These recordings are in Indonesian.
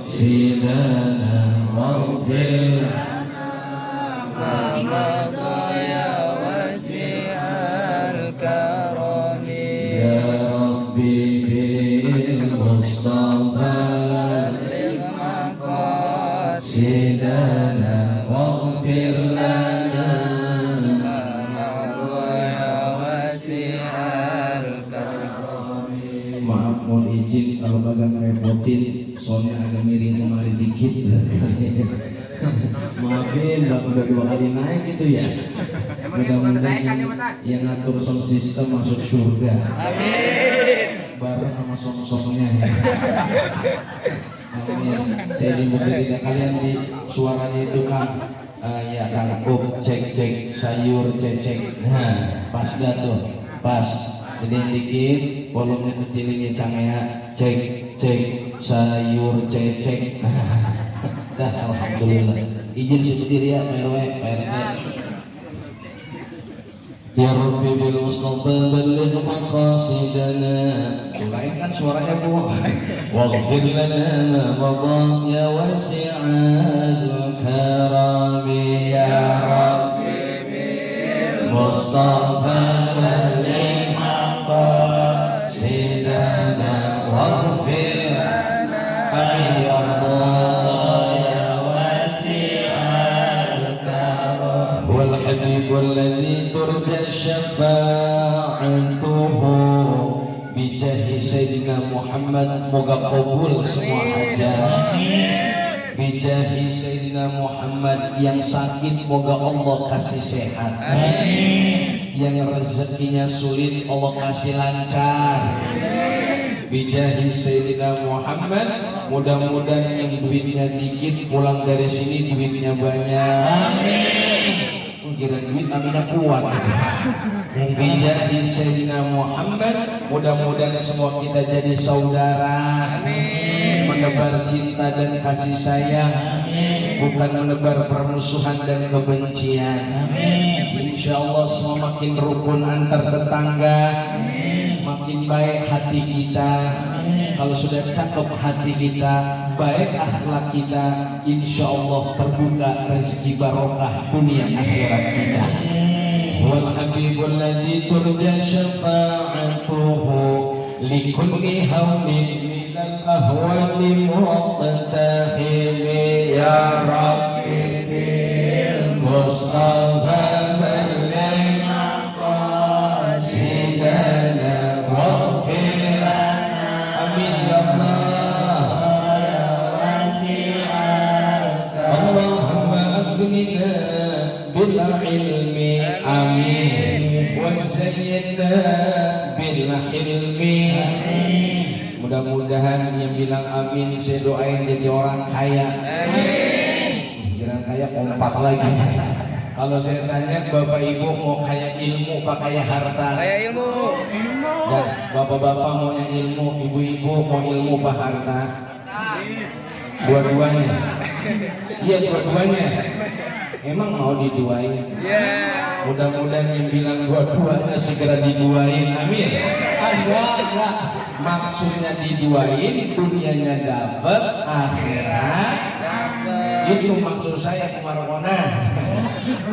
sidana waghfir sidana waghfir lana maaf mohon izin kalau kagak ngerepotin soalnya agak miring kemarin dikit maafin bang udah 2 kali naik gitu ya mudah-mudahan yang ngatur sound system masuk surga amin bareng sama song-songnya ya saya dibuka tidak kalian di suaranya itu kan ya kangkung cek sayur cek nah pas dah tuh pas jadi dikit volumenya kecilin cangnya cek sayur cek dah alhamdulillah izin sendiri ya PRT ya Rabbi bil Mustafa balligh maqasidana lain kan suaranya bu waghfir lana ma madha ya wasi'al karami ya Rabbi bil Mustafa balligh maqasidana waghfir amin ya Allah ya wasi'al karam wal habibul ladzi turja syafa'atuhu bijahi Sayyidina Muhammad moga kabul semua hajat bijahi Sayyidina Muhammad yang sakit moga Allah kasih sehat yang rezekinya sulit Allah kasih lancar bijahi Sayyidina Muhammad mudah-mudahan yang duitnya dikit pulang dari sini duitnya banyak kira duit aminah kuat bijahi Sayyidina Muhammad mudah-mudahan semua kita jadi saudara menebar cinta dan kasih sayang bukan menebar permusuhan dan kebencian insyaallah semua makin rukun antar tetangga makin baik hati kita kalau sudah cakep hati kita baik akhlak kita insyaallah terbuka rezeki barokah dunia akhirat kita wal habibul ladzi turja syafa'atuhu likulli hawmin minal ahwali muqtahim ya Rabbi bil Mustafa balligh maqasidana waghfir amin ya Allah Allahumma aghnina bil ilmi amin wa zayyinna bil hilmi mudah-mudahan yang bilang amin saya doain jadi orang kaya amin jangan kaya kompak lagi kalau saya tanya bapak ibu mau kaya ilmu apa kaya harta kaya ilmu ya bapak-bapak maunya ilmu ibu-ibu mau ilmu apa harta dua-duanya iya dua-duanya emang mau diduain mudah-mudahan yang bilang dua-duanya segera diduain amin maksudnya diduain dunianya dapat akhirat itu maksud saya kemarwana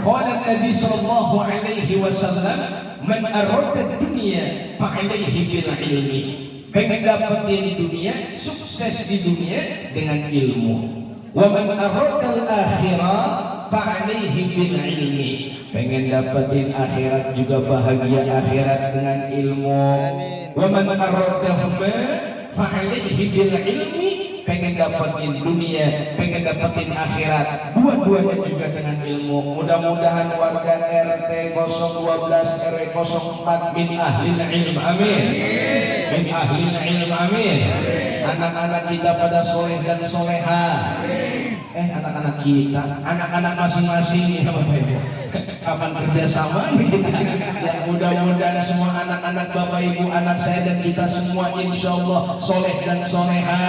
qala Nabi sallallahu alaihi wasallam man arada dunya fa alaihi bil ilmi pengen dapetin dunia sukses di dunia dengan ilmu wa man arada al akhirah fa alaihi bil ilmi pengen dapetin akhirat juga bahagia akhirat dengan ilmu wa man aradahuma fa alaihi bil ilmi pengen dapetin dunia pengen dapetin akhirat dua-duanya juga dengan ilmu mudah-mudahan warga RT 012 RW 04 min ahlil ilm amin min ahlil ilm amin anak-anak kita pada soleh dan soleha anak-anak kita anak-anak masing-masing ya Bapak Ibu kapan kerjasamanya kita ya mudah-mudahan semua anak-anak Bapak Ibu anak saya dan kita semua insyaallah soleh dan soleha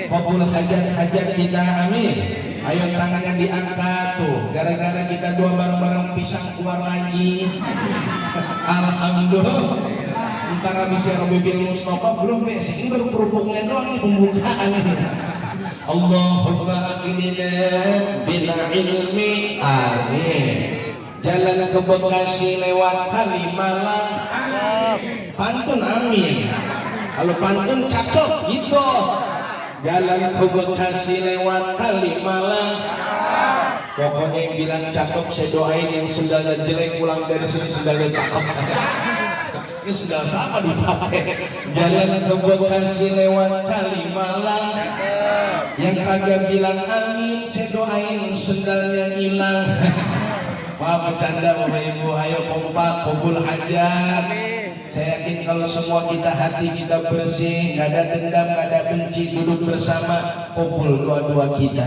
kabul hajat-hajat kita amin ayo tangannya diangkat tuh gara-gara kita doa bareng-bareng pisang keluar lagi alhamdulillah Antara bisa Robi bin Mustafa belum basic, ini baru kerupuknya doang, ini pembukaan ini. Allahumma aghnina bil ilmi, amin. Jalan ke Bekasi lewat Kalimalang, pantun amin. Kalau pantun cakep gitu. Jalan ke Bekasi lewat Kalimalang, pokoknya yang bilang cakep saya doain, yang sendalnya jelek pulang dari sini sendalnya cakep. Ini sendal siapa dipakai? Jalan ke Bekasi lewat Kalimalang, yang kagak bilang amin saya doain sendalnya hilang. Wah, bercanda Bapak Ibu, ayo kompak kubul hajat. Saya yakin kalau semua kita hati kita bersih, gak ada dendam, gak ada benci, duduk bersama, kubul doa-doa kita,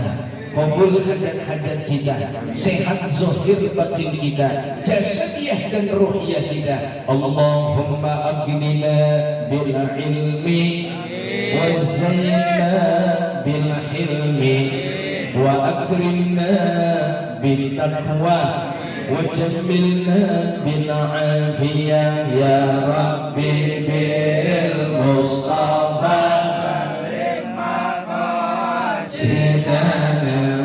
kubul hajat-hajat kita, sehat zahir batin kita, jasadiah dan ruhiyah kita. Allahumma aghnina bil ilmi wa zayyinna bil hilmi wa akrimna bil taqwa وجملنا بالعافية يا ربي بالمصطفى سيدنا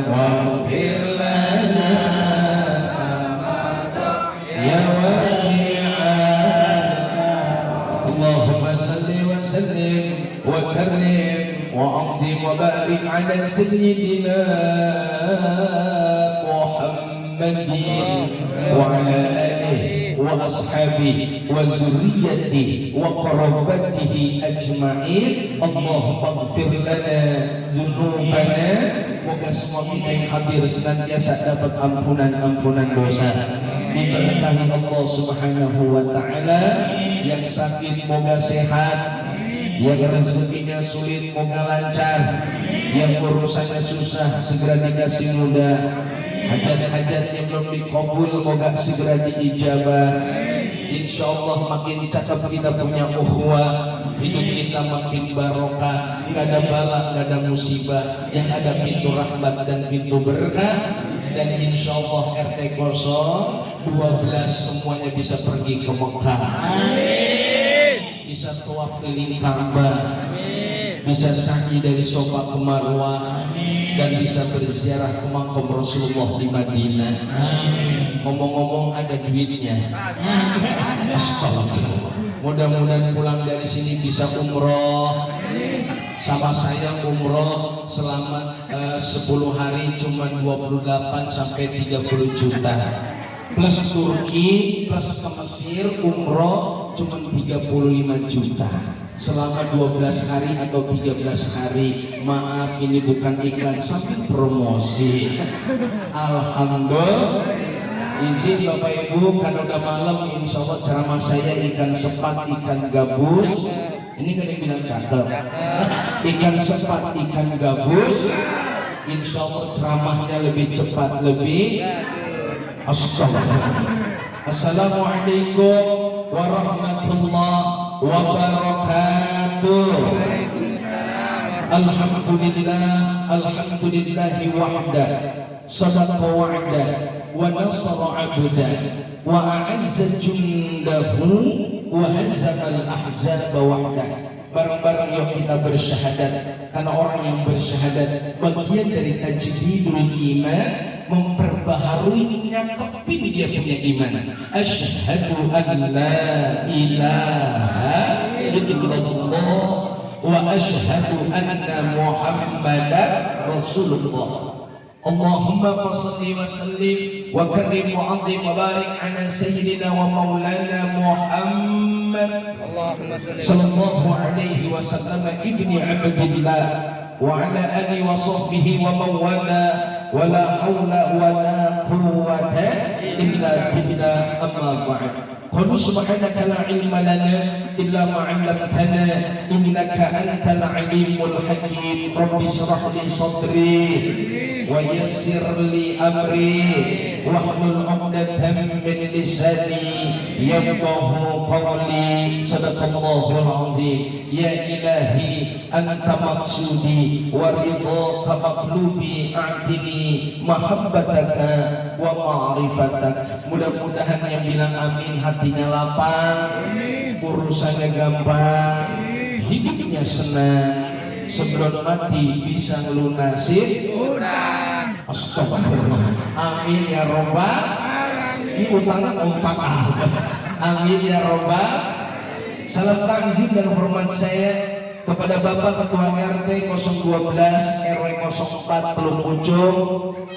واغفر لنا يا واسع. اللهم صل وسلم وكرم وأعظم وبارك على سيدنا وعلى آله وأصحابه وذريته وقرابته أجمعين. اللهم اغفir lana dzunubana. Moga semua kita yang hadir senantiasa dapat ampunan dosa, diberkahi Allah Subhanahu wa taala. Yang sakit moga sehat, yang rezekinya sulit moga lancar, yang urusannya susah segera dikasih mudah, hajat-hajat yang belum dikabul moga segera diijabah. Insyaallah makin cakep kita punya ukhuwah, hidup kita makin barokah, nggak ada bala, nggak ada musibah, yang ada pintu rahmat dan pintu berkah. Dan insyaallah RT 012 semuanya bisa pergi ke Mekah, bisa tawaf keliling Ka'bah, bisa sa'i dari Safa ke Marwah, dan bisa berziarah ke makam Rasulullah di Madinah. Ngomong-ngomong ada duitnya. Astagfirullah. Mudah-mudahan pulang dari sini bisa umroh sama saya, umroh selama 10 hari cuma 28 sampai 30 juta. Plus Turki, plus ke Mesir, umroh cuma 35 juta. Selama 12 hari atau 13 hari. Maaf, ini bukan iklan, sambil promosi. Alhamdulillah. Izin Bapak Ibu, kan udah malam, insya Allah ceramah saya ikan sepat, ikan gabus. Ini kan yang bilang cakep. Ikan sepat, ikan gabus. Insya Allah ceramahnya lebih cepat, lebih. Astagfirullah. Assalamualaikum warahmatullahi wabarakatuh. Alhamdulillahi wahda, sadaqa wa'da, wa nasara 'abda, wa a'azza jundahu, wa hazzama al-ahzaba wahda. Bareng-bareng yuk kita bersyahadat, karena orang yang bersyahadat bagian dari tajdidul iman, memperbaharui, nyakepin dia punya iman. Asyhadu an la ilaha illallah wa asyhadu anna Muhammadan Rasulullah. Allahumma fassalli wa sallim wa karim wa azim wa barik ala sayyidina wa maulana Muhammad sallallahu alaihi wasallam ibni abdillah wa ala alihi wa sahbihi wa mawala wa la hawla wa la quwwata illa billah. Amma ba'd. Qul subhanaka la ilma lana illa ma 'allamtana innaka antal alimul hakim. Rabbi shrah li sadri wa yassir li amri wahlul 'uqdatam min lisani yafqahu qawli. Sadaqallahul azim. Ya ilahi anta maqsudi wa ridha maqlubi, a'tini mahabbataka wa ma'rifatak. Mudah-mudahan yang bilang amin hatinya lapang, urusannya gampang, hidupnya senang, sebelum mati bisa ngelunasin utang. Astagfirullah. Amin ya robbal. Ini utangnya kompak amat. Amin ya robbal. Salam takzim dan hormat saya kepada Bapak Ketua RT 012 RW 04 Pelung Pucung,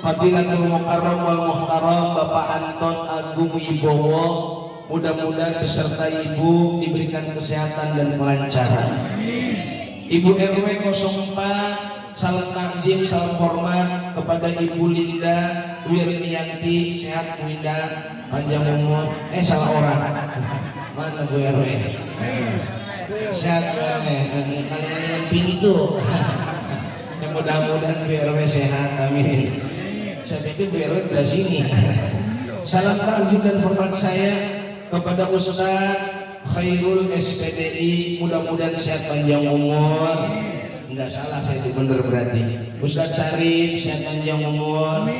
Fadilatul Mukarram wal Muhtaram Bapak Anton Agung Wibowo. Mudah-mudahan beserta Ibu diberikan kesehatan dan kelancaran. Ibu RW 04, salam takzim, salam hormat kepada Ibu Linda Wirnianti, sehat Bu Linda, panjang umur. Salah orang. Mana Bu RW? Sehat Bu RW, kalian pintu. Ya mudah-mudahan Bu RW sehat, amin. Saya pikir Bu RW belah sini. Salam takzim dan hormat saya kepada Ustaz Khairul SPDI, mudah-mudahan sehat panjang umur. Enggak salah saya itu benar berarti. Ustaz Syarif sehat panjang umur.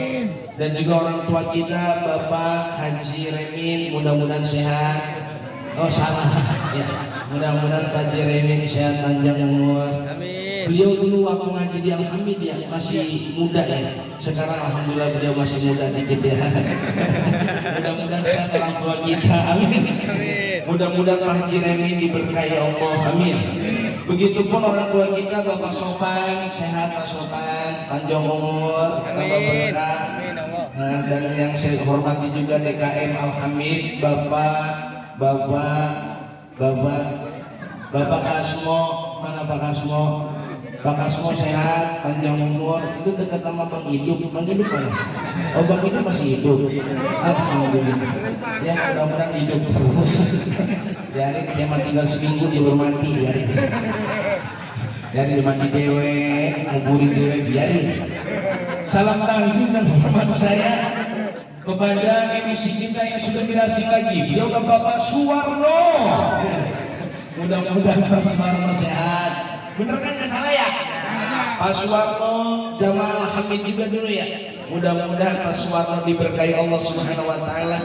Dan juga orang tua kita Bapak Haji Remin, mudah-mudahan sehat. Oh salah ya. Mudah-mudahan Pak Haji Remin sehat panjang umur. Beliau dulu waktu ngaji di Al-Hamid ya masih muda ya. Sekarang alhamdulillah beliau masih muda dikit ya. Mudah-mudahan sehat orang tua kita. Amin. Mudah-mudahan Pak Haji Remin diberkahi Allah. Amin. Begitupun orang tua kita Bapak Sofan, sehat Pak Sofan, panjang umur, tambah berkah. Dan yang saya hormati juga DKM Al-Hamid Bapak Kasmo, mana Pak Kasmo? Pak Kasmo sehat, panjang umur, itu dekat sama Bang Hidup. Bang Hidup mana? Oh Bang Hidup masih hidup. Alhamdulillah. Ya mudah-mudahan hidup terus. Biarin dia mati tinggal seminggu dia baru mati, biarin. Biarin dia mati dewe, nguburin dewe, biarin. Salam takzim dan hormat saya kepada MC kita yang sudah tidak asing lagi. Beliau Bapak Suwarno. Mudah-mudahan Pak Suwarno sehat. Bener kan ya salah ya? Pak Suwarno Jamaah Hamid juga dulu ya. Mudah-mudahan Pak Suwarno diberkahi Allah Subhanahu wa taala.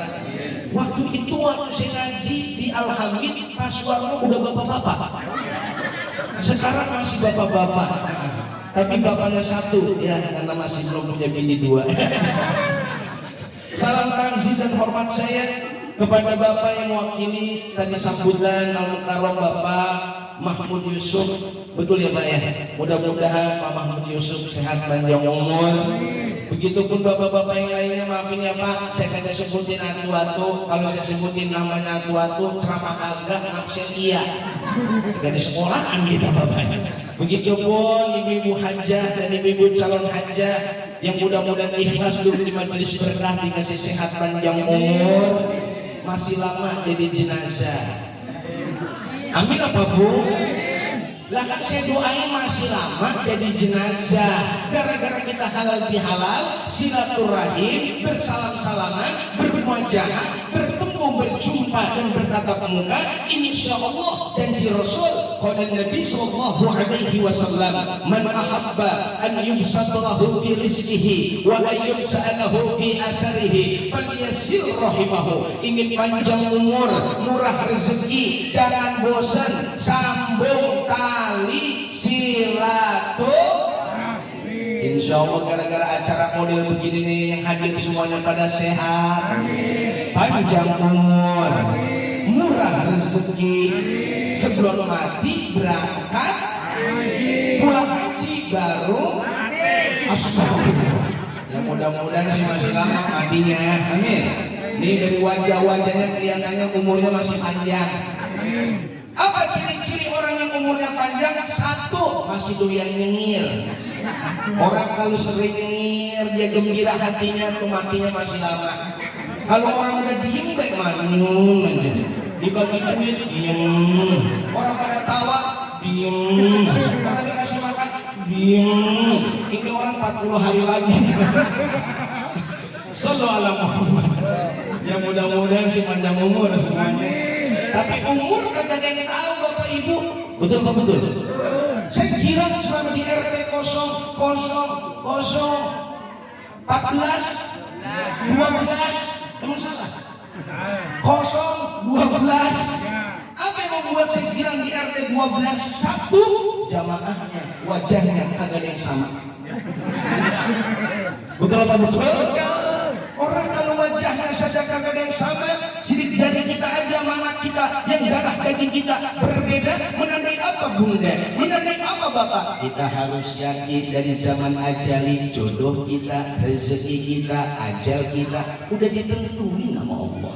Waktu itu saya ngaji di Al-Hamid, Pak Suwarno udah bapak-bapak. Sekarang masih bapak-bapak. Tapi bapaknya satu ya karena masih belum punya bini dua. Salam takzim dan hormat saya kepada Bapak yang mewakili tadi sambutan Al-Mukarram Bapak Mahmud Yusuf. Betul ya Pak ya? Mudah-mudahan Pak Mahmud Yusuf sehat panjang umur. Begitupun bapak-bapak yang lainnya, maafin ya Pak, saya kagak sebutin atu-atu. Kalau saya sebutin namanya atu-atu, ceramah kagak, absen iya. Gak di sekolahan kita Bapak. Begitupun ibu-ibu hajah dan ibu-ibu calon hajah yang mudah-mudahan ikhlas dulu di majelis berkah, dikasih sehat panjang umur, masih lama jadi jenazah. Amin apa Bu? Lah kan saya doain masih lama jadi jenazah. Gara-gara kita halal bihalal, silaturahim, bersalam-salaman, bermuajahah, bertemu, berjumpa dan bertatap muka. Insya Allah janji Rasul qala Nabi sallallahu alaihi wasallam, man ahabba an yubsatalahu fi rizqihi wa an yubsa'alahu fi asarihi falyasil rahimahu. Ingin panjang umur, murah rezeki, jangan bosan, sambung tali silaturahim. Insya Allah gara-gara acara model begini nih yang hadir semuanya pada sehat, panjang umur, murah rezeki, sebelum mati berangkat, pulang haji baru astagfirullah. Ya mudah-mudahan sih masih lama matinya, amin. Ini dari wajah-wajahnya kelihatannya umurnya masih panjang. Apa ciri-ciri orang yang umurnya panjang? Satu, masih doyan nyengir. Orang kalau sering nyengir, dia gembira hatinya, tuh matinya masih lama. Kalau orang udah diem baik manyun aja, dibagi duit diem, orang pada tawa diem, orang dikasih makan diem. Ini orang 40 hari lagi. Sallallahu alaihi Muhammad. Ya mudah-mudahan sih panjang umur semuanya. Tapi umur kagak ada yang tahu Bapak Ibu. Betul Pak, betul? Saya kira selama di RT 0, 0, 0, 14, 12, emang salah? 0, 12, Apa yang membuat saya bilang di RT 12? Satu, jamaahnya, wajahnya kagak ada yang sama. Betul apa betul? Orang kalau wajahnya saja kagak ada yang sama, sidik jari kita aja, mana kita, yang darah daging kita berbeda, menandai apa bunda? Menandai apa bapak? Kita harus yakin dari zaman ajali, jodoh kita, rezeki kita, ajal kita udah ditentuin sama Allah.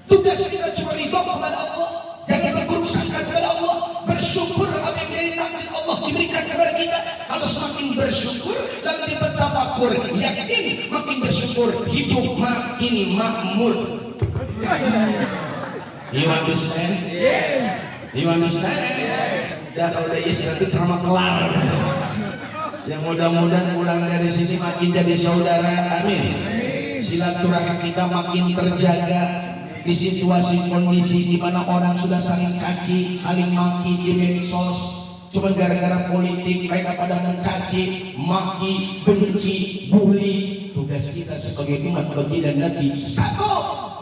Tugas kita cuma ridho kepada Allah, jangan berburuk sangka kepada Allah, bersyukur apa yang dari takdir Allah diberikan kepada kita. Kalau semakin bersyukur lalu bertafakur, yakin makin bersyukur, hidup makin makmur. You understand? You understand? Dah kalau udah yes berarti ceramah kelar. Yang mudah-mudahan pulang dari sini makin jadi saudara, amin. Silaturahim kita makin terjaga di situasi kondisi di mana orang sudah saling caci, saling maki di medsos. Cuma gara-gara politik mereka pada mencaci, maki, benci, bully. Tugas kita sebagai umat baginda Nabi satu,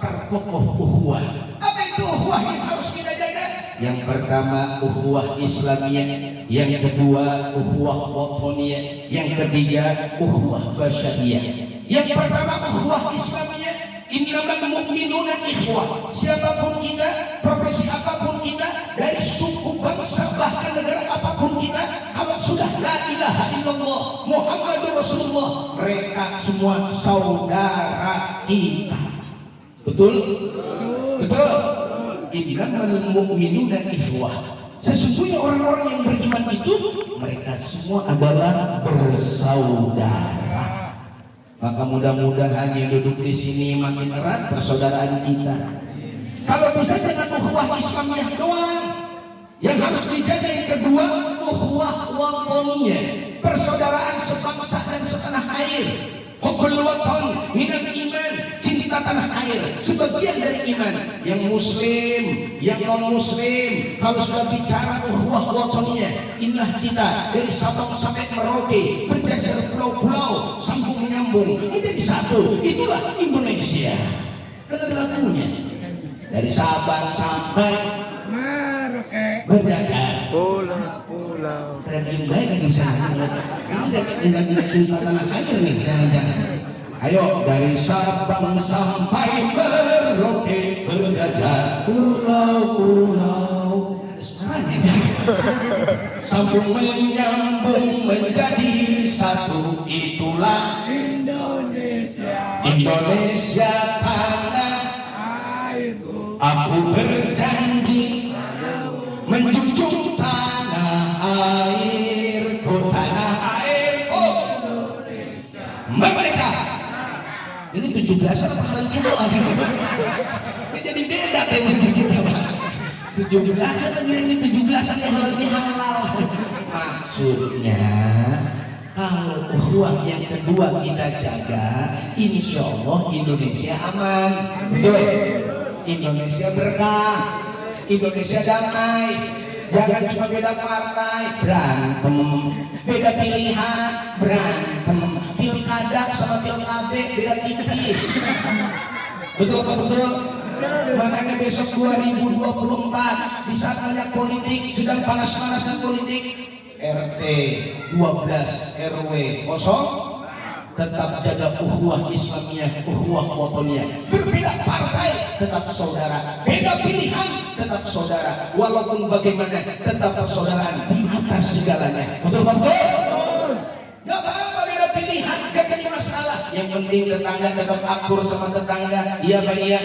perkokoh ukhuwah. Apa itu ukhuwah yang harus kita jaga? Yang pertama ukhuwah Islamiyah, yang kedua ukhuwah wataniyah, yang ketiga ukhuwah basyariyah. Yang pertama ukhuwah Islamiyah, innamal mu'minuna ikhwah. Siapapun kita, profesi apapun kita, dari suku bangsa bahkan negara apapun kita, kalau sudah la ilaha illallah Muhammadur Rasulullah, mereka semua saudara kita. Betul? Betul. Innamal mu'minuna ikhwah. Sesungguhnya orang-orang yang beriman itu mereka semua adalah bersaudara. Maka mudah-mudahan yang duduk di sini makin erat persaudaraan kita. Kalau bisa jangan ukhuwah Islamiyah doang. Yang harus dijaga yang kedua ukhuwah wataniyah, persaudaraan sebangsa dan setanah air. Hubbul watan minal iman, cinta tanah air sebagian dari iman. Yang muslim, yang non muslim, kalau sudah bicara ukhuwah wataniyah, inilah kita dari Sabang sampai Merauke, berjajar pulau-pulau, sambung menyambung menjadi satu. Itulah Indonesia. Karena lagunya dari Sabang sampai Merauke, berjajar pulau-pulau. Keren baik lagi bisa ngeliat. Enggak cinta tanah air nih, jangan-jangan. Ayo dari Sabang sampai Merauke, berjajar pulau-pulau. Sambung menyambung menjadi satu, itulah Indonesia. Indonesia tanah airku. Aku berjanji menjunjung tanah airku, tanah airku. Merdeka. Ini 17-an halal bihalal. Ini jadi beda temanya kita, Pak. 17-an aja ini 17-an yang halal bihalal. Maksudnya kalau ukhuwah yang kedua kita jaga, insya Allah Indonesia aman. Betul. Indonesia berkah, Indonesia damai. Jangan cuma beda partai berantem, beda pilihan berantem, pilkada sama pilkade beda tipis. Betul apa betul? Makanya besok 2024 di saat banyak politik, sedang panas-panasnya politik, RT 12 RW kosong, tetap jaga ukhuwah Islamiyah, ukhuwah wataniyah. Berbeda partai tetap saudara, beda pilihan tetap saudara. Walaupun bagaimana tetap persaudaraan di atas segalanya. Betul betul? Gak apa-apa beda pilihan, gak jadi masalah. Yang penting tetangga tetap akur sama tetangga. Iya Pak iya.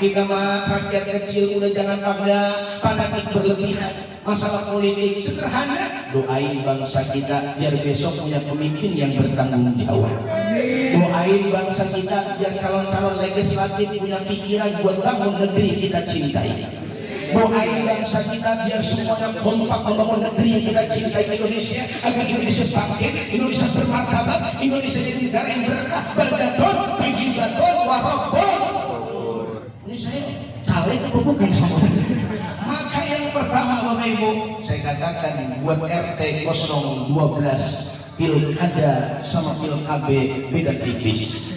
Kita mah rakyat kecil udah jangan pada fanatik berlebihan. Masalah politik sederhana, doain bangsa kita biar besok punya pemimpin yang bertanggung jawab. Doain bangsa kita biar calon-calon legislatif punya pikiran buat bangun negeri kita cintai. Doain bangsa kita biar semuanya kompak membangun negeri yang kita cintai, Indonesia, agar Indonesia bangkit, Indonesia bermartabat, Indonesia jadi negara yang berkah. Baldatun, thayyibatun, wa rabbun. Ini saya caleg apa bukan sama? Maka yang pertama Bapak Ibu, saya katakan buat RT 012 pilkada sama pilkab beda tipis.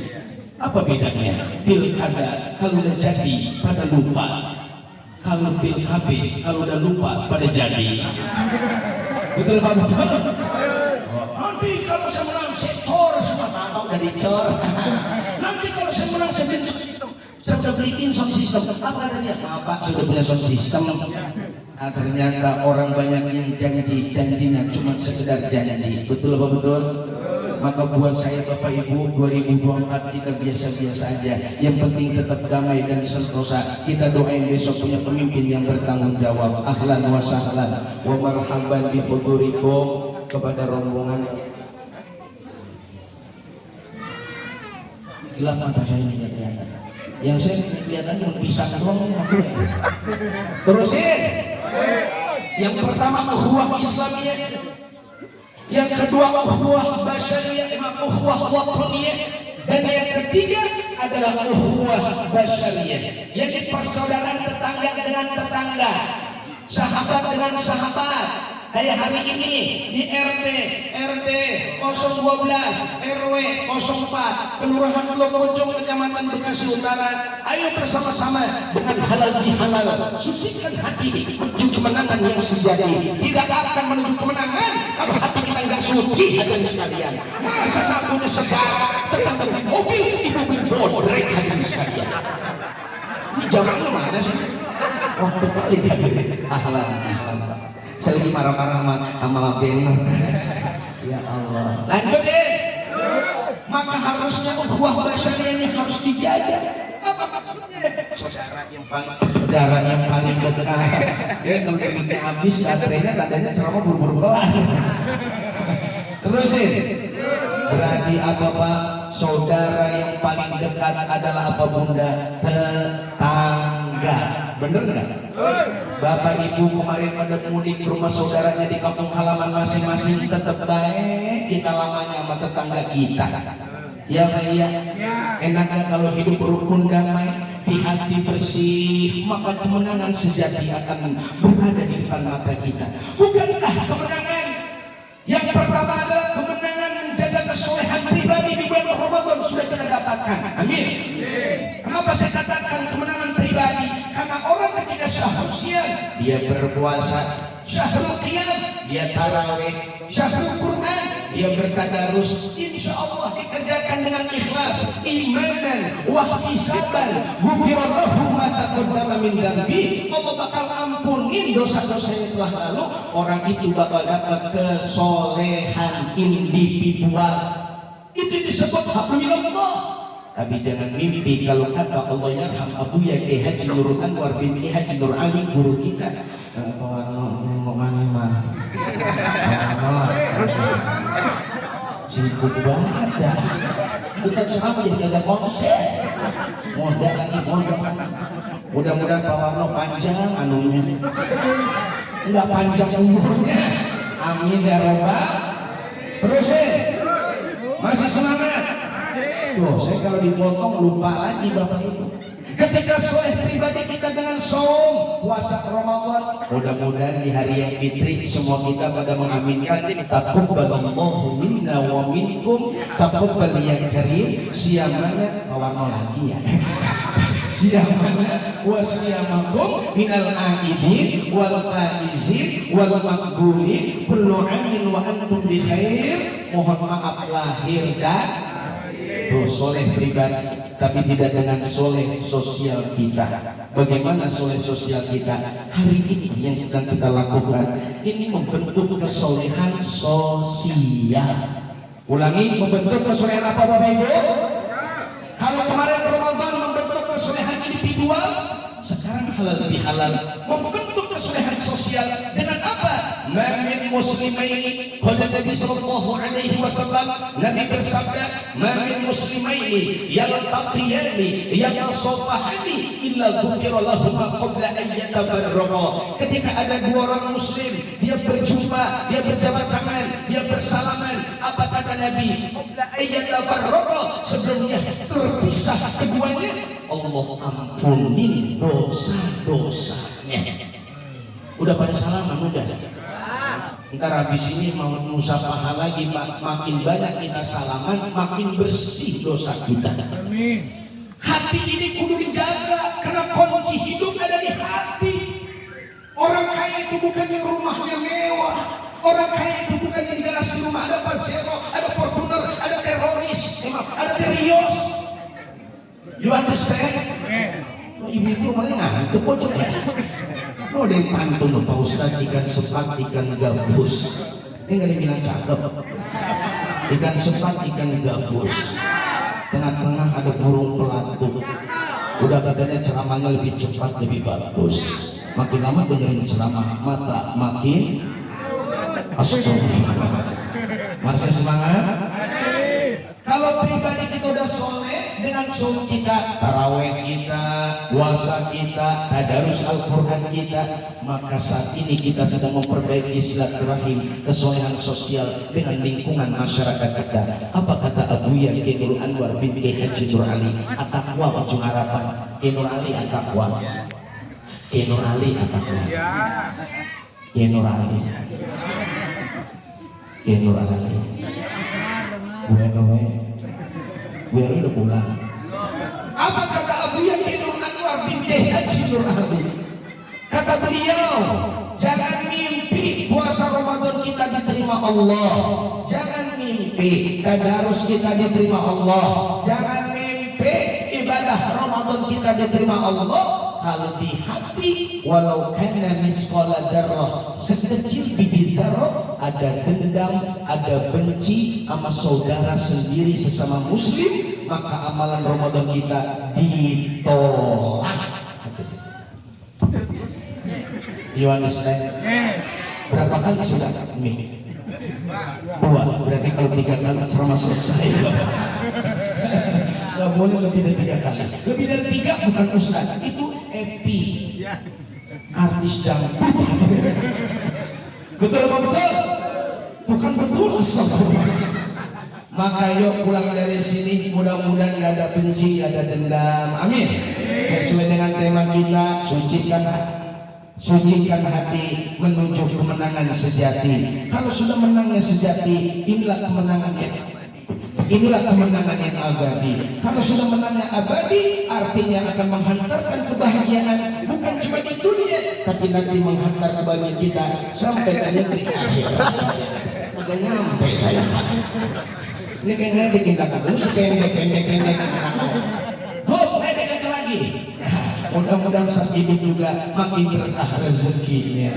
Apa bedanya? Pilkada kalau udah jadi pada lupa. kalau PKB kalau udah lupa pada jadi. Betul Pak, betul. Nanti kalau saya menang saya cor semua, tahu udah dicor. Nanti kalau saya menang saya bikin sound system, saya udah beliin sound system. Apa katanya? Maaf Pak, saya udah punya sound system. Nah, ternyata orang banyak yang janjinya cuma sekedar janji. Betul apa betul? Maka buat saya Bapak Ibu 2024 kita biasa-biasa aja. Yang penting tetap damai dan sentosa. Kita doain besok punya pemimpin yang bertanggung jawab. Ahlan wa sahlan wa marhaban bi hudurikum. Kepada rombongan gelap mata saya ini kelihatan. Yang saya kelihatan cuma pisang doang. Terusin. Yang pertama ukhuwah Islamiyah, yang kedua ukhuwah basyariyah, ukhuwah wataniyah, dan yang ketiga adalah ukhuwah basyariyah, yaitu persaudaraan tetangga dengan tetangga, sahabat dengan sahabat. Kayak hari ini di RT 012 RW 04 Kelurahan Lobojong Kecamatan Bekasi Utara, ayo bersama-sama dengan halal bihalal sucikan hati menuju kemenangan yang sejati. Tidak akan menuju kemenangan kalau hati kita nggak suci hadirin sekalian. Masa tak punya saudara tetangga di mobil bodrek hadirin sekalian. Ini jamaahnya mana sih? Oh terbalik hadirin. Ahlan. Saya lagi marah-marah sama banner. Ya Allah. Lanjut deh. Maka harusnya ukhuwah basyariyah ini harus dijaga. Apa maksudnya? Saudara yang paling dekat. Ya kalau kita habis baterainya katanya selama buru-buru kelar. Terusin. Berarti apa Pak? Saudara yang paling dekat adalah apa Bunda? Tetangga. Bener nggak? Bapak Ibu kemarin pada mudik ke rumah saudaranya di kampung halaman masing-masing, tetap baik kita lamanya sama tetangga kita. Ya Pak ya. Enaknya kalau hidup rukun damai, di hati bersih, maka kemenangan sejati akan berada di depan mata kita. Bukankah kemenangan yang pertama adalah kemenangan menjaga kesolehan pribadi di bulan Ramadan sudah kita dapatkan. Amin. Kenapa saya katakan kemenangan pribadi? Karena orang ketika syahrul siam dia berpuasa, syahrul qiyam dia tarawih, syahrul Quran dia bertadarus, insya Allah dikerjakan dengan ikhlas, imanan, wahtisaban, ghufirallahu ma taqaddama min dzambi. Allah bakal ampunin dosa-dosa yang telah lalu. Orang itu bakal dapat kesolehan individual. Itu disebut hablillah. Tapi jangan mimpi kalau kata Allah yarham Abu ya Kiai Haji Nurul Anwar bin Kiai Haji Nur Ali guru kita. Sibuk banget dah. Kita sama jadi kagak konsen. Modal lagi. Mudah-mudahan Pak Warno panjang anunya. Enggak panjang umurnya. Amin ya Rabbal. Terus masih semangat. Tuh, saya kalau dipotong lupa lagi Bapak Ibu. Ketika soleh pribadi kita dengan saum puasa Ramadan, mudah-mudahan di hari yang fitri semua kita pada mengaminkan taqabbalallahu minna wa minkum taqabbal ya karim. Siamana bawa lagi ya. Siamana wa siamakum minal aidin wal faizin wal maqbulin kullu amin wa antum bi khair. Mohon maaf lahir dan soleh pribadi, tapi tidak dengan soleh sosial kita. Bagaimana soleh sosial kita hari ini yang sedang kita lakukan? Ini membentuk kesolehan sosial. Ulangi, membentuk kesolehan apa Bapak Ibu? Kalau kemarin Ramadan membentuk kesolehan individual, sekarang halal bihalal membentuk kesolehan sosial dengan apa? Min muslimaini, qala Nabi sallallahu alaihi wasallam, Nabi bersabda, min muslimaini yaltaqiyani yatasafahani illa ghufira lahum qabla an yatafarraqa. Ketika ada dua orang muslim, dia berjumpa, dia berjabat tangan, dia bersalaman, apa kata Nabi? Qabla an yatafarraqa, sebelumnya terpisah keduanya, Allah ampuni dosa-dosanya. Udah pada salaman udah. Ntar habis ini mau musafahah lagi, makin banyak kita salaman, makin bersih dosa kita. Amin. Hati ini kudu dijaga karena kunci hidup ada di hati. Orang kaya itu bukan yang rumahnya mewah. Orang kaya itu bukan yang di garasi rumah ada Pajero, ada Fortuner, ada teroris, ada terios. You understand? Ibu itu rumahnya ngantuk kok coba. No dari pantun Pak Ustadz, ikan sepat, ikan gabus. Ini nggak dibilang cakep. Ikan sepat, ikan gabus. Tengah-tengah ada burung pelatuk. Udah katanya ceramahnya lebih cepat, lebih bagus. Makin lama dengerin ceramah mata makin astagfirullah. Masih semangat? Kalau pribadi kita udah soleh dengan sholat kita, taraweh kita, puasa kita, tadarus Al-Quran kita, maka saat ini kita sedang memperbaiki silaturahim, kesolehan sosial dengan lingkungan masyarakat kita. Apa kata Abuya Kiai Nurul Anwar bin Kiai Haji Nur Ali? At-taqwa ujung harapan. Kiai Nur Ali at-taqwa. Kiai Nur Ali at-taqwa. Kiai Nur Ali. Kiai Nur Ali. Gue udah pulang. Apa kata Abuya Kiai Nurul Anwar bin Kiai Haji Nur Ali? Kata beliau, jangan mimpi puasa Ramadan kita diterima Allah. Jangan mimpi tadarus kita diterima Allah. Jangan mimpi ibadah Ramadan kita diterima Allah. Kalau di hati walau kana misqala dzarrah, sekecil biji zarrah, ada dendam, ada benci sama saudara sendiri sesama muslim, maka amalan Ramadan kita ditolak. You understand? Berapa kali sudah mimpi? Dua, berarti kalau 3 kali ceramah selesai. Gak boleh lebih dari 3 kali. Lebih dari 3 bukan ustaz, itu Epi, artis dangdut. Betul apa betul? Bukan betul, astagfirullah. Maka yuk pulang dari sini, mudah-mudahan gak ada benci, gak ada dendam. Amin. Sesuai dengan tema kita, sucikan hati menuju kemenangan sejati. Kalau sudah menangnya sejati, inilah kemenangannya. Inilah kemenangan yang abadi. Kalau sudah menangnya abadi, artinya akan menghantarkan kebahagiaan bukan cuma di dunia, tapi nanti menghantar kebahagiaan kita sampai ke negeri akhirat. Udah nyampe saya. Ini kayaknya dikindahkan dulu sependek-pendek pendek lagi. Mudah-mudahan saat ini juga makin berkah rezekinya.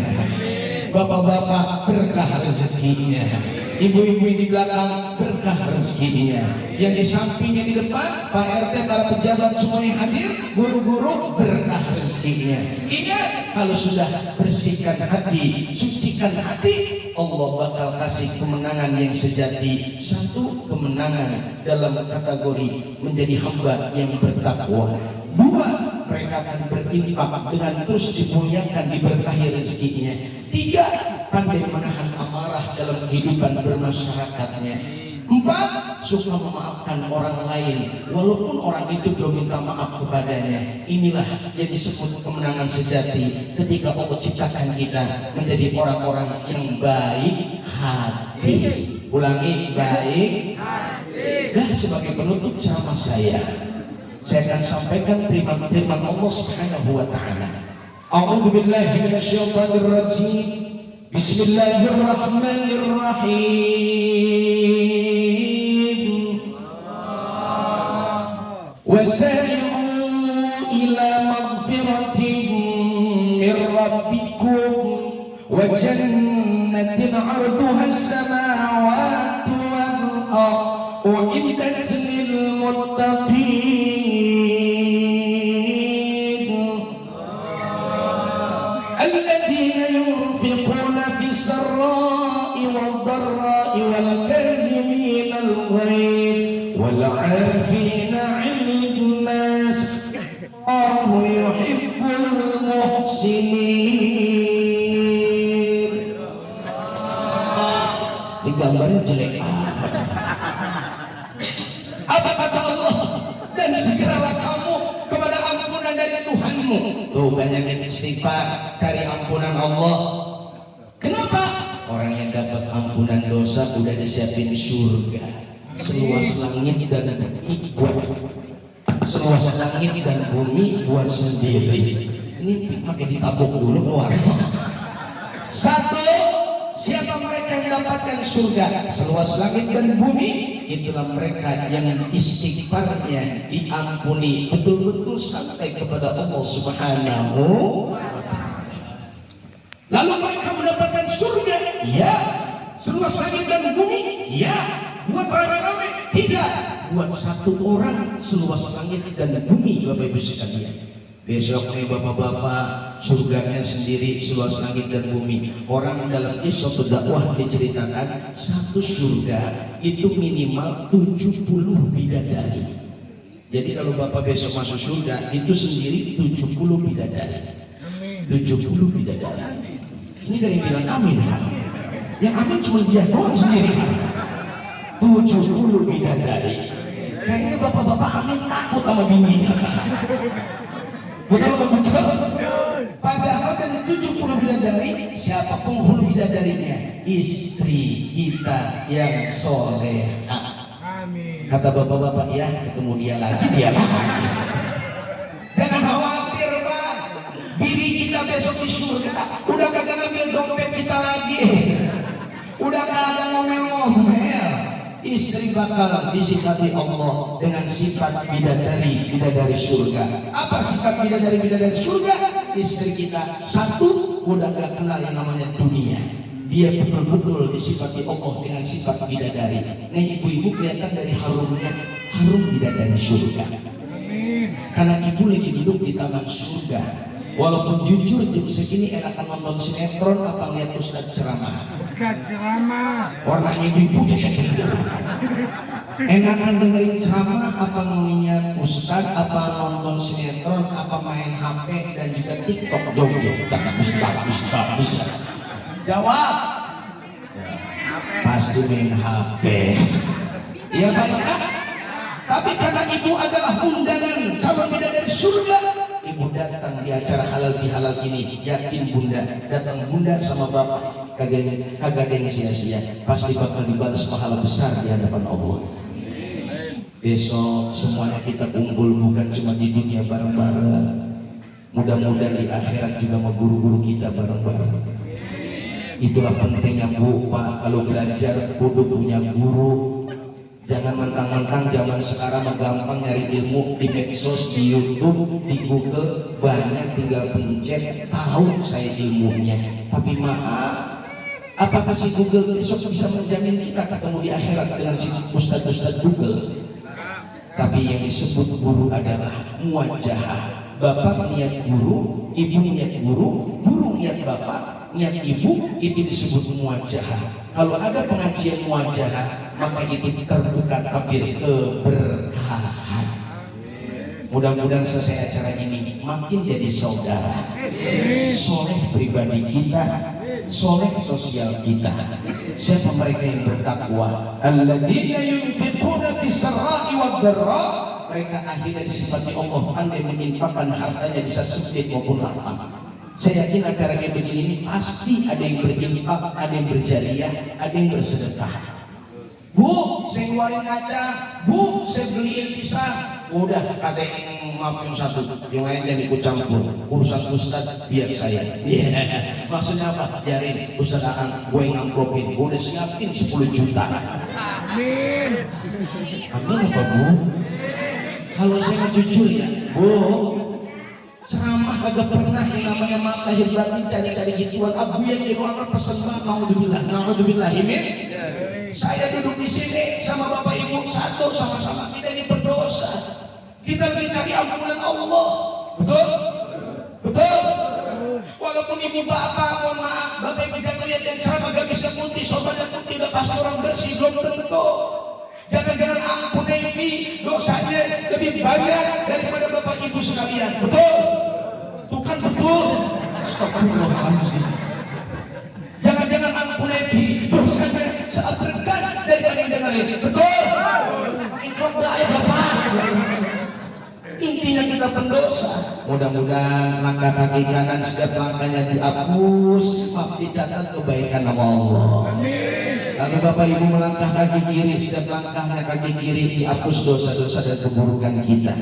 Bapak-bapak berkah rezekinya. Ibu-ibu di belakang berkah rezekinya. Yang di sampingnya di depan, Pak RT, para pejabat semuanya hadir, guru-guru berkah rezekinya. Ingat, kalau sudah bersihkan hati, sucikan hati, Allah bakal kasih kemenangan yang sejati. Satu, kemenangan dalam kategori menjadi hamba yang bertakwa. Dua, mereka akan berinfak dengan terus dimuliakan, diberkahi rezekinya. Tiga, pandai menahan amarah dalam kehidupan bermasyarakatnya. Empat, suka memaafkan orang lain walaupun orang itu belum minta maaf kepadanya. Inilah yang disebut kemenangan sejati ketika Allah ciptakan kita menjadi orang-orang yang baik hati. Ulangi, baik hati. Dan sebagai penutup ceramah saya akan sampaikan firman Allah Subhanahu wa taala. A'udzu billahi minasyaitonir rajim. Bismillahirrahmanirrahim. Wasari'u ila maghfiratin min rabbikum wa jannatin 'arduha as-samawati wal ardh u'iddat lil muttaqin. الذين ينفقون في السراء والضراء والكاظمين الغيظ والعافين عن الناس والله يحب المحسنين. Digambarnya jelek. Apa kata Allah? Dan segeralah kamu kepada ampunan dari Tuhanmu. Tuh banyak istighfar, cari ampunan Allah. Kenapa? Orang yang dapat ampunan dosa udah disiapin surga seluas langit dan bumi buat seluas langit dan bumi buat sendiri. ngintip pakai ditabok dulu keluar. Satu, siapa mereka yang mendapatkan surga seluas langit dan bumi? Itulah mereka yang istighfarnya diampuni betul-betul sampai kepada Allah Subhanahu wa Ta'ala. Lalu mereka mendapatkan surga, ya, seluas langit dan bumi, ya. Buat rame-rame? Tidak. Buat satu orang seluas langit dan bumi, Bapak Ibu sekalian. Besok nih bapak-bapak, surganya sendiri seluas langit dan bumi. Orang dalam kisah dakwah diceritakan satu surga itu minimal 70 bidadari. Jadi kalau bapak besok masuk surga itu sendiri 70 bidadari. 70 bidadari. Ini dari bilang amin. Yang amin cuma dia doang sendiri. 70 bidadari. Kayaknya bapak-bapak amin takut sama bininya. Betul betul. Padahal dari 70 bidadari, siapa penghulu bidadarinya? Istri kita yang soleh. Amin. Kata bapak-bapak, ya ketemu dia lagi, dia lagi. Jangan khawatir, Pak. Bini kita besok di surga udah kagak ngambil dompet kita lagi. Udah kagak ngomel-ngomel. Istri bakal disifati Allah dengan sifat bidadari surga. Apa sifat bidadari surga? Istri kita satu, udah gak kenal yang namanya dunia. Dia betul-betul disifati Allah dengan sifat bidadari. Nih ibu-ibu kelihatan dari harumnya, harum bidadari surga. Karena ibu lagi duduk di taman surga. Walaupun jujur jam segini enakan nonton sinetron apa lihat Ustadz ceramah. Warnanya ibu jadi enakan dengerin ceramah apa ngeliat Ustadz, apa nonton sinetron, apa main HP dan juga TikTok joget. Bisa. Jawab. Pasti main HP. Iya Pak. Tapi karena ibu adalah undangan calon bidadari surga, ibu datang di acara halal bihalal ini, yakin bunda datang bunda sama bapak kagak ada yang sia-sia, pasti bakal dibalas pahala besar di hadapan Allah. Besok semuanya kita kumpul bukan cuma di dunia bareng-bareng, mudah-mudahan di akhirat juga sama guru-guru kita bareng-bareng. Itulah pentingnya Bu Pak, kalau belajar kudu punya guru. Jangan mentang-mentang zaman sekarang gampang nyari ilmu di medsos, di YouTube, di Google, banyak tinggal pencet tahu saya ilmunya. Tapi maaf, apakah si Google besok bisa menjamin kita ketemu di akhirat dengan si ustadz Google? Tapi yang disebut guru adalah muwajahah. Bapak niat guru, ibu niat guru, guru niat bapak, niat ibu, itu disebut muwajahah. Kalau ada pengajian muwajahah, maka itu terbuka tabir keberkahan. Mudah-mudahan selesai acara ini makin jadi saudara, soleh pribadi kita, soleh sosial kita. Siapa mereka yang bertakwa? Alladzina yunfiquna fis-sarra'i wad-dharra. Mereka akhirnya disifati Allah pandai menginfakkan hartanya di saat sempit maupun lapang. Saya yakin acara kayak begini ini pasti ada yang berinfak, ada yang berjariah, ada yang bersedekah. Bu, saya ngeluarin kaca. Bu, saya beliin pisang. Udah, kata yang maaf yang satu, yang lain jangan ikut campur. Urusan Ustadz biar saya. Maksudnya apa? Biarin Ustadz Aan, gue ngamplopin. Gue udah siapin 10 juta. Amin. Amin apa Bu? Kalau saya jujur ya, Bu, ceramah kagak pernah yang namanya maaf lahir batin cari-cari gituan. Abu yang jadi orang pesen banget, naudzubillah, amin. Saya duduk di sini sama bapak ibu satu sama-sama kita ini berdosa. Kita lagi cari ampunan Allah, betul? Betul. Walaupun ibu bapak, mohon maaf, bapak ibu jangan lihat yang ceramah gak bisa putih, sobatnya tuh tidak pasti orang bersih, belum tentu. Jangan-jangan ampun Evi, dosanya lebih banyak daripada bapak ibu sekalian, betul? Tuh kan betul. Astagfirullahaladzim. Jangan-jangan ampun Evi, dosanya saat berkat daripada yang dengerin, betul? Itu bahaya bapak. Intinya kita pendosa. Mudah-mudahan langkah kaki kanan setiap langkahnya dihapus, maaf dicatat kebaikan nama Allah. Lalu bapak ibu melangkah kaki kiri, setiap langkahnya kaki kiri dihapus dosa-dosa dan keburukan kita.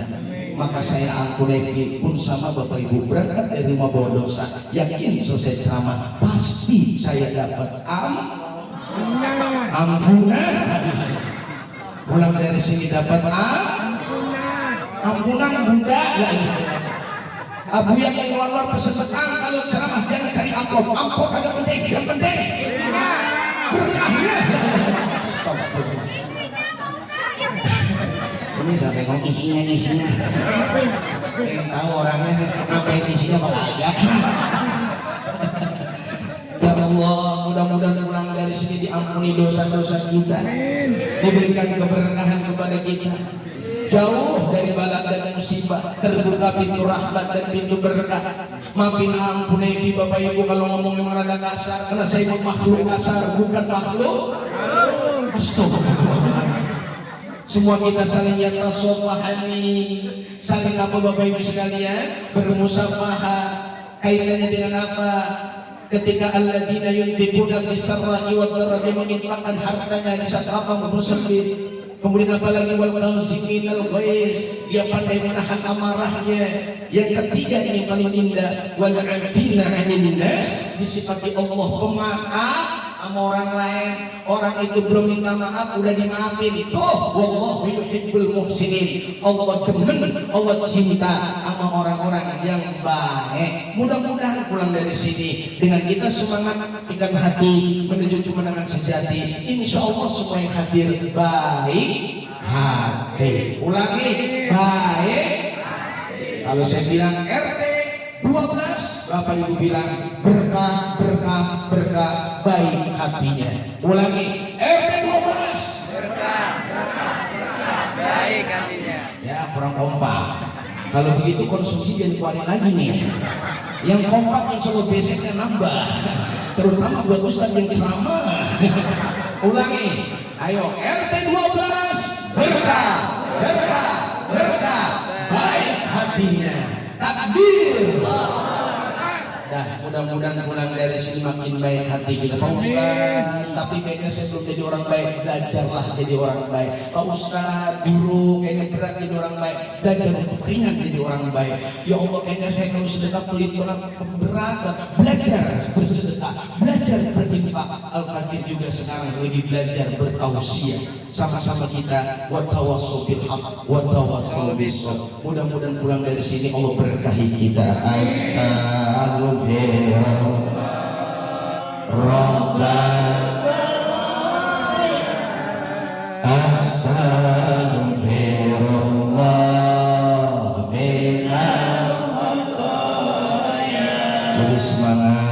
maka saya ampuni pun sama Bapak Ibu berangkat dari rumah bawa dosa, yakin selesai ceramah pasti saya dapat ampunan. Pulang dari sini dapat ampunan bunda. Abu yang keluar pesetan kalau ceramah jangan cari amplop agak penting, yang penting berkahnya. Ini sampai ngomong isinya. Pengen tahu orangnya ngapain isinya apa aja. Ya Allah, mudah-mudahan pulang dari sini diampuni dosa-dosa kita, diberikan keberkahan kepada kita, jauh dari bala dan musibah, terbuka pintu rahmat dan pintu berkah. Maafin ampuni Bapak Ibu kalau ngomong yang rada kasar, karena saya makhluk kasar, bukan makhluk. Astagfirullahaladzim. Semua kita saling yatasawahani, saling apa Bapak Ibu sekalian, bermusafahah. Kaitannya dengan apa? Ketika alladzina yunfiquna fis-sarra'i wad-dharra'i, menginfakkan hartanya di saat lapang bersempit. Kemudian apalagi wal tanziminal ghaiz, dia pandai menahan amarahnya. Yang ketiga ini paling indah, wal 'afina 'anil nas, disifati Allah pemaaf sama orang lain. Orang itu belum minta maaf udah dimaafin, itu wallahu yuhibbul muhsinin. Allah demen, Allah cinta sama orang-orang yang baik. Mudah-mudahan pulang dari sini dengan kita semangat ikan hati menuju kemenangan sejati. Insya Allah semua yang hadir baik hati. Ulangi, baik hati. Kalau saya bilang RT 12, Bapak Ibu bilang berkah, berkah, berkah, baik hatinya. Ulangi, RT 12, berkah, berkah, berkah, baik hatinya. Ya kurang kompak. Kalau begitu konsumsi jangan dikeluarin lagi nih. Yang kompak insya Allah besoknya nambah, terutama buat ustaz yang ceramah. Ulangi, ayo RT 12, berkah, berkah, berkah, baik hatinya. Takbir. Nah, mudah-mudahan pulang dari sini makin baik hati kita. Pak Ustaz, tapi kayaknya saya belum jadi orang baik. Belajarlah jadi orang baik. Pak Ustaz, guru, kayaknya berat jadi orang baik. Belajar untuk ringan jadi orang baik. Ya Allah, kayaknya saya kalau sedekah pelit berat. Belajar bersedekah, belajar berinfak. Al-Fakir juga sekarang lagi belajar bertausiah. Sama-sama kita watawassaw bil haqq watawassaw bis sabr. Mudah-mudahan pulang dari sini Allah berkahi kita. Astaghfirullah Rabbana Astaghfirullah minal khataya. Lebih semangat.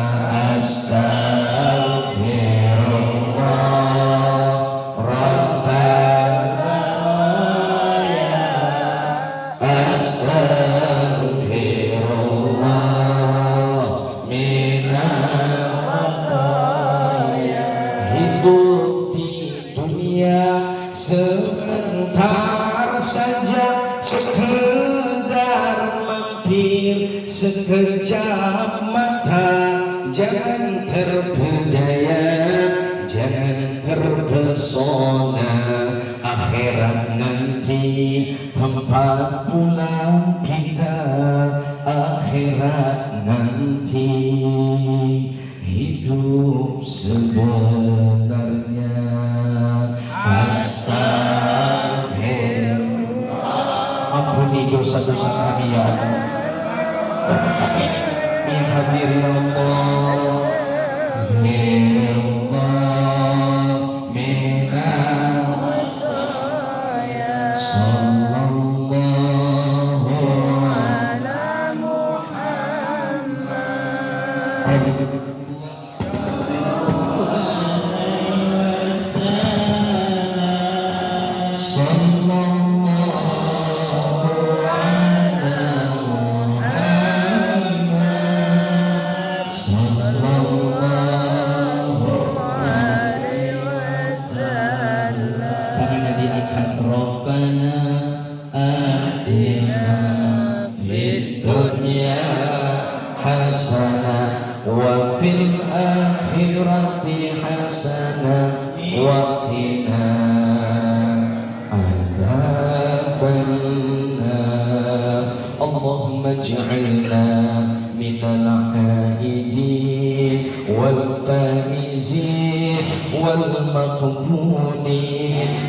Hidup di dunia sebentar saja, sekedar mampir sekejap mata. Jangan terpedaya, jangan terpesona. Akhirat nanti tempat pulang kita. Akhirat nanti hidup sebenarnya. Astagfirullah. Ampuni dosa-dosa kami ya Allah. Kami yang hadir ya Allah. وقنا عذاب النار.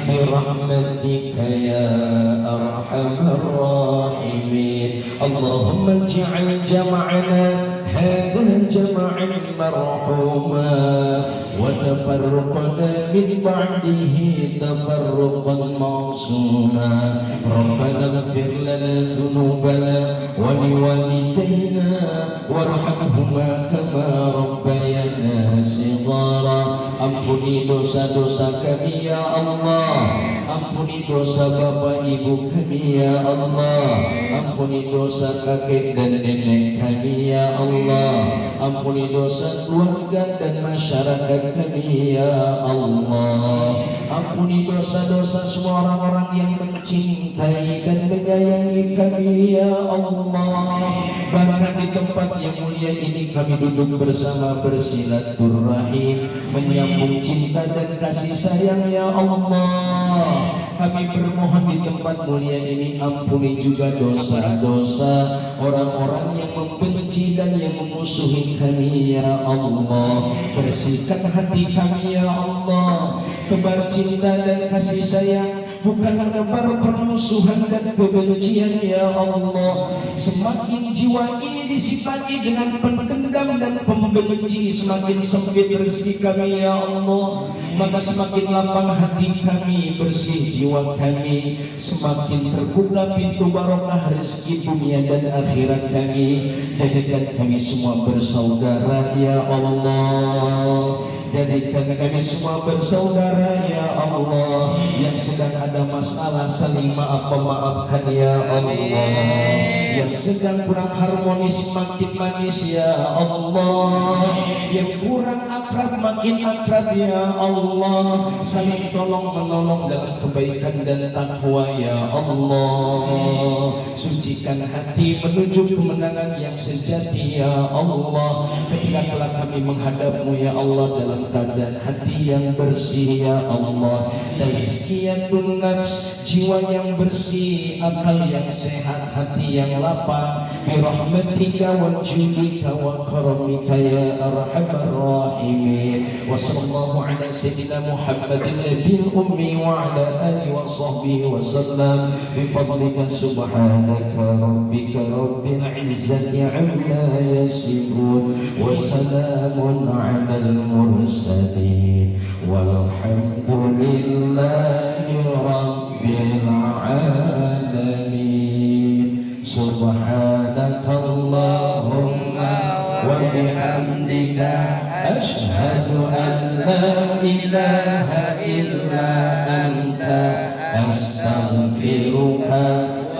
برحمتك يا أرحم الراحمين اللهم اجعل جمعنا هذا جمعا مرحوما وتفرقنا من بعده تفرقا معصوما ربنا اغفر لنا ذنوبنا ولوالدينا وارحمهما كما ربيانا صغارا ampuni dosa-dosa kami ya Allah, ampuni dosa bapak ibu kami ya Allah, ampuni dosa kakek dan nenek kami ya Allah, ampuni dosa keluarga dan masyarakat kami ya Allah, ampuni dosa-dosa semua orang-orang yang mencintai dan menyayangi kami ya Allah. Bahkan di tempat yang mulia ini kami duduk bersama bersilaturahim, menyambung cinta dan kasih sayang ya Allah. Kami bermohon di tempat mulia ini ampuni juga dosa-dosa orang-orang yang membenci dan yang memusuhi kami ya Allah. Bersihkan hati kami ya Allah, tebar cinta dan kasih sayang, bukan menebar permusuhan dan kebencian ya Allah. Semakin jiwa ini disifati dengan pendendam dan pembenci, semakin sempit rezeki kami ya Allah, maka semakin lapang hati kami, bersih jiwa kami, semakin terbuka pintu barokah rezeki dunia dan akhirat kami. Jadikan kami semua bersaudara ya Allah, jadikan kami semua bersaudara ya Allah. Yang sedang ada masalah saling maafkan ya Allah. Yang sedang kurang harmonis makin manis ya Allah. Yang kurang akrab makin akrab ya Allah. Saling tolong menolong dalam kebaikan dan takwa ya Allah. Sucikan hati menuju kemenangan yang sejati ya Allah. Ketika telah kami menghadapmu ya Allah dalam keadaan hati yang bersih ya Allah. Tazkiyatun nafs, jiwa yang bersih, akal yang sehat, hati yang lapang. Birahmatika wa judika wa karamika ya arhamar rahimin. Wa sallallahu ala sayyidina Muhammadin nabiyil ummi wa ala alihi wa sahbihi wa sallam. Bi fadlika subhanaka rabbika rabbil izzati amma yasifun wa salamun ala al mursalin walhamdulillahi rabbil alamin. Subhanakallahumma wa bihamdika asyhadu an la ilaha illa anta astaghfiruka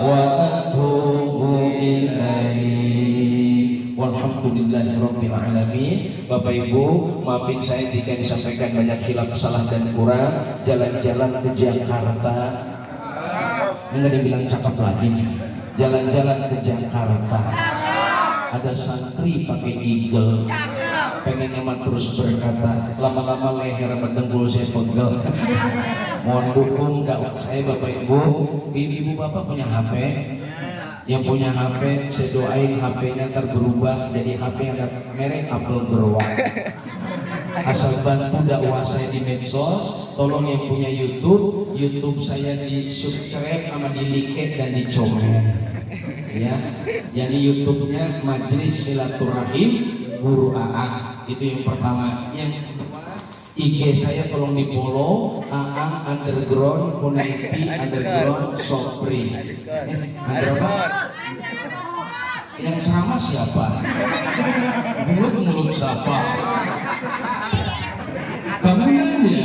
wa atubu ilaik. Walhamdulillahirabbil alamin. Bapak Ibu, maafin saya jika disampaikan banyak khilaf, salah dan kurang. Jalan-jalan ke Jakarta, enggak ada bilang cakep lagi nih. Jalan-jalan ke Jakarta, ada santri pakai eagle, pengennya mah terus berkata, lama-lama leher mendengkul saya pegel. Mohon dukung dakwah saya Bapak Ibu. Ibu bapak punya HP, yang punya HP saya doain HP-nya ntar berubah jadi HP yang ada merek Apple beruang. Asal bantu dakwah saya di medsos. Tolong yang punya YouTube saya di subscribe sama di like dan di komen ya. Jadi YouTube-nya Majelis Silaturahim Guru AA, itu yang pertama. Yang kedua, IG saya tolong di follow, AA underground Kunaipi underground Sopri. Underground yang ceramah siapa? Mulut siapa? Bangunannya.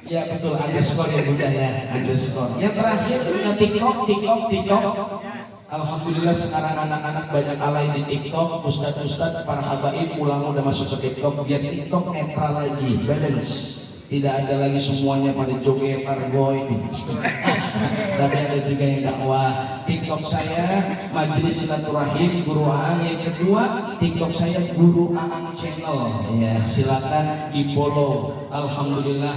Ya betul, underscore ya budaya underscore. Yang terakhir punya TikTok. Alhamdulillah sekarang anak-anak banyak alay di TikTok. Ustadz para habaib ulama udah masuk ke TikTok. Biar TikTok netral lagi, balance. Tidak ada lagi semuanya pada joget argoy. Tapi ada juga yang dakwah. TikTok saya Majelis Silaturahim Guru Aang. Yang kedua TikTok saya Guru Aang Channel. Ya silakan di follow. Alhamdulillah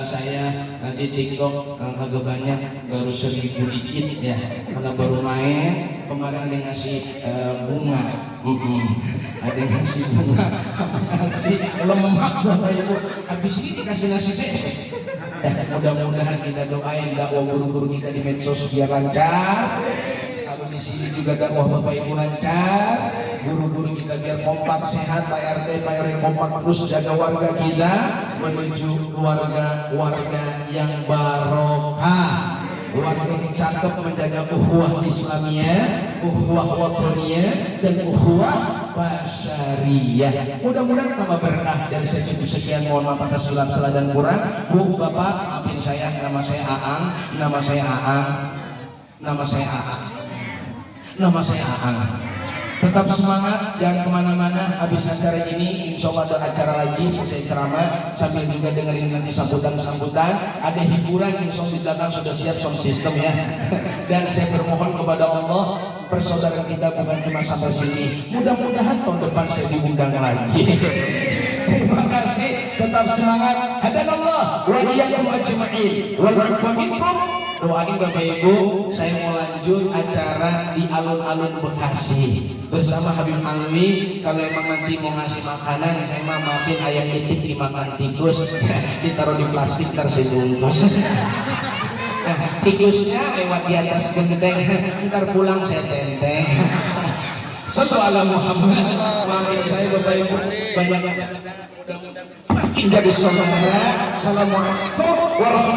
saya di TikTok agak banyak, baru 1000 dikit ya. Karena baru main kemarin ada yang ngasih bunga. Ada yang ngasih bunga, ngasih lemak Bapak Ibu. Habis ini dikasih nasi besek. Mudah-mudahan kita doain dakwah guru-guru kita di medsos biar lancar. Kalau di sini juga dakwah Bapak Ibu lancar, guru-guru kita biar kompak sehat, Pak RT, Pak RW kompak terus jaga warga kita menuju warga yang barokah. Warga ini cakep menjaga ukhuwah Islamiyah, ukhuwah wataniyah, dan ukhuwah basyariyah. Mudah-mudahan tambah berkah. Dari saya cukup sekian, mohon maaf atas silap salah dan kurang. Bu, Bapak, maafin saya, nama saya Aang, nama saya Aang, nama saya Aang, nama saya Aang. Tetap semangat, jangan kemana-mana. Habis acara ini, insya Allah ada acara lagi, selesai ceramah, sambil juga dengerin nanti sambutan-sambutan. Ada hiburan, insya Allah di belakang sudah siap sound system ya. Dan saya bermohon kepada Allah, persaudaraan kita bukan cuma sampai sini. Mudah-mudahan tahun depan saya diundang lagi. Terima kasih, tetap semangat. Hadanallah wa iyyakum ajma'in wal 'afwa minkum. Doain Bapak Ibu, saya mau lanjut acara di alun-alun Bekasi bersama Habib Alwi. Kalau emang nanti mau ngasih makanan, emang maafin ayam titik dimakan tikus, ditaruh di plastik ntar saya bungkus. Nah, tikusnya lewat di atas genteng, ntar pulang saya tenteng. Sallu ala Muhammad. Maafin saya Bapak Ibu, banyak mudah-mudahan makin jadi saudara. Assalamualaikum warahmatullahi wabarakatuh.